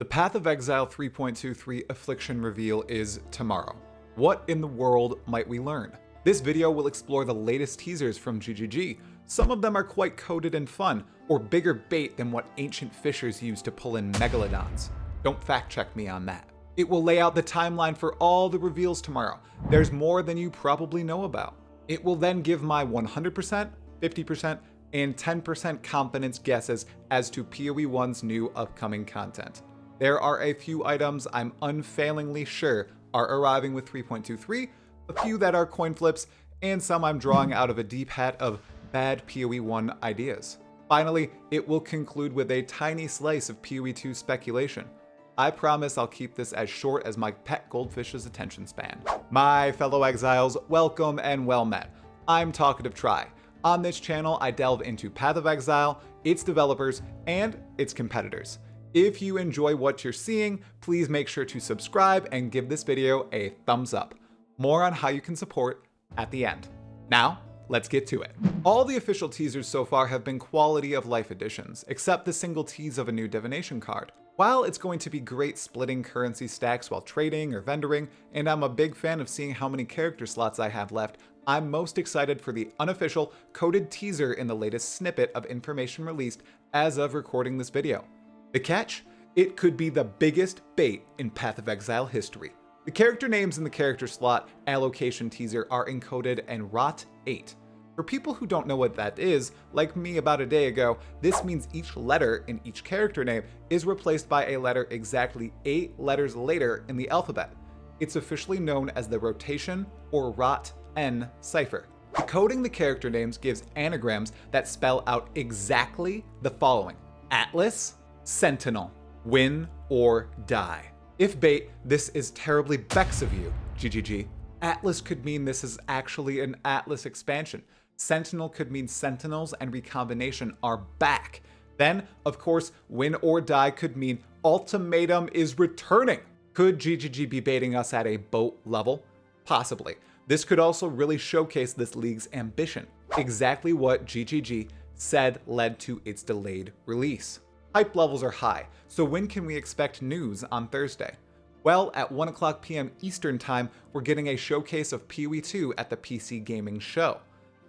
The Path of Exile 3.23 Affliction reveal is tomorrow. What in the world might we learn? This video will explore the latest teasers from GGG. Some of them are quite coded and fun, or bigger bait than what ancient fishers use to pull in megalodons. Don't fact check me on that. It will lay out the timeline for all the reveals tomorrow. There's more than you probably know about. It will then give my 100%, 50%, and 10% confidence guesses as to POE 1's new upcoming content. There are a few items I'm unfailingly sure are arriving with 3.23, a few that are coin flips, and some I'm drawing out of a deep hat of bad POE 1 ideas. Finally, it will conclude with a tiny slice of POE 2 speculation. I promise I'll keep this as short as my pet goldfish's attention span. My fellow exiles, welcome and well met. I'm Talkative Try. On this channel, I delve into Path of Exile, its developers, and its competitors. If you enjoy what you're seeing, please make sure to subscribe and give this video a thumbs up. More on how you can support at the end. Now, let's get to it. All the official teasers so far have been quality of life additions, except the single tease of a new divination card. While it's going to be great splitting currency stacks while trading or vendoring, and I'm a big fan of seeing how many character slots I have left, I'm most excited for the unofficial coded teaser in the latest snippet of information released as of recording this video. The catch? It could be the biggest bait in Path of Exile history. The character names in the character slot allocation teaser are encoded in ROT 8. For people who don't know what that is, like me about a day ago, this means each letter in each character name is replaced by a letter exactly 8 letters later in the alphabet. It's officially known as the rotation or ROT N cipher. Decoding the character names gives anagrams that spell out exactly the following: Atlas, Sentinel, win or die. If bait, this is terribly Bex of you, GGG. Atlas could mean this is actually an Atlas expansion. Sentinel could mean Sentinels and Recombination are back. Then, of course, win or die could mean Ultimatum is returning. Could GGG be baiting us at a boat level? Possibly. This could also really showcase this league's ambition, exactly what GGG said led to its delayed release. Hype levels are high, so when can we expect news on Thursday? Well, at 1:00 p.m. Eastern Time, we're getting a showcase of POE 2 at the PC Gaming Show.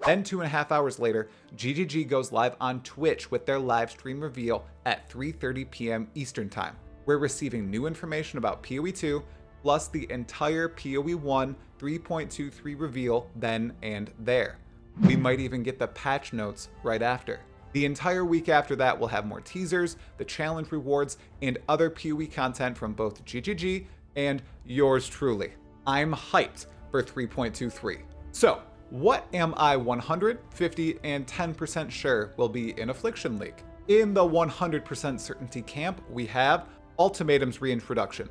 Then 2.5 hours later, GGG goes live on Twitch with their live stream reveal at 3:30 p.m. Eastern Time. We're receiving new information about POE 2, plus the entire POE 1 3.23 reveal then and there. We might even get the patch notes right after. The entire week after that, we'll have more teasers, the challenge rewards, and other POE content from both GGG and yours truly. I'm hyped for 3.23. So, what am I 100, 50, and 10% sure will be in Affliction League? In the 100% certainty camp, we have Ultimatum's reintroduction,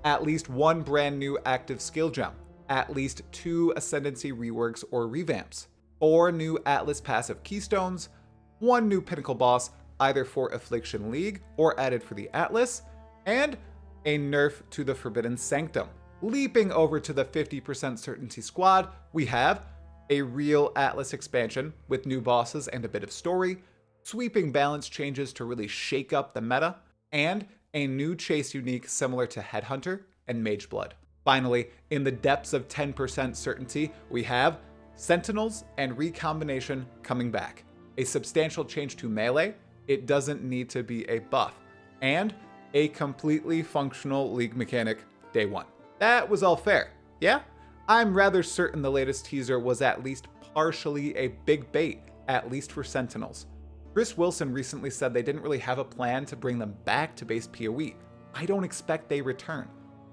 at least one brand new active skill gem, at least 2 Ascendancy reworks or revamps, 4 new Atlas passive keystones, 1 new Pinnacle boss, either for Affliction League or added for the Atlas, and a nerf to the Forbidden Sanctum. Leaping over to the 50% certainty squad, we have a real Atlas expansion with new bosses and a bit of story, sweeping balance changes to really shake up the meta, and a new chase unique similar to Headhunter and Mageblood. Finally, in the depths of 10% certainty, we have Sentinels and Recombination coming back. A substantial change to melee, it doesn't need to be a buff, and a completely functional league mechanic day 1. That was all fair, yeah? I'm rather certain the latest teaser was at least partially a big bait, at least for Sentinels. Chris Wilson recently said they didn't really have a plan to bring them back to base PoE. I don't expect they return.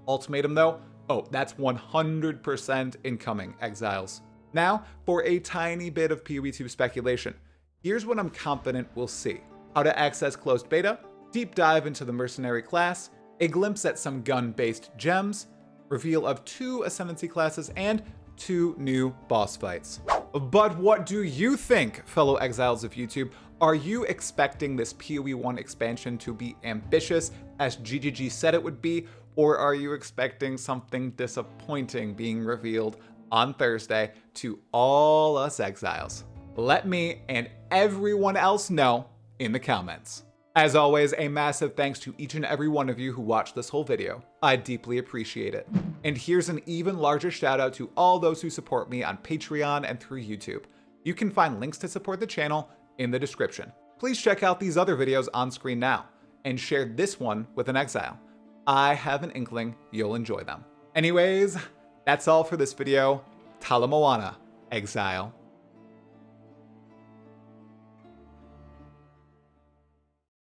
Ultimatum though? Oh, that's 100% incoming, exiles. Now, for a tiny bit of PoE 2 speculation. Here's what I'm confident we'll see. How to access closed beta, deep dive into the mercenary class, a glimpse at some gun-based gems, reveal of 2 Ascendancy classes, and 2 new boss fights. But what do you think, fellow exiles of YouTube? Are you expecting this POE 1 expansion to be ambitious, as GGG said it would be, or are you expecting something disappointing being revealed on Thursday to all us exiles? Let me and everyone else know in the comments. As always, a massive thanks to each and every one of you who watched this whole video. I deeply appreciate it. And here's an even larger shout out to all those who support me on Patreon and through YouTube. You can find links to support the channel in the description. Please check out these other videos on screen now, and share this one with an exile. I have an inkling you'll enjoy them. Anyways, that's all for this video. Tala Moana, Exile.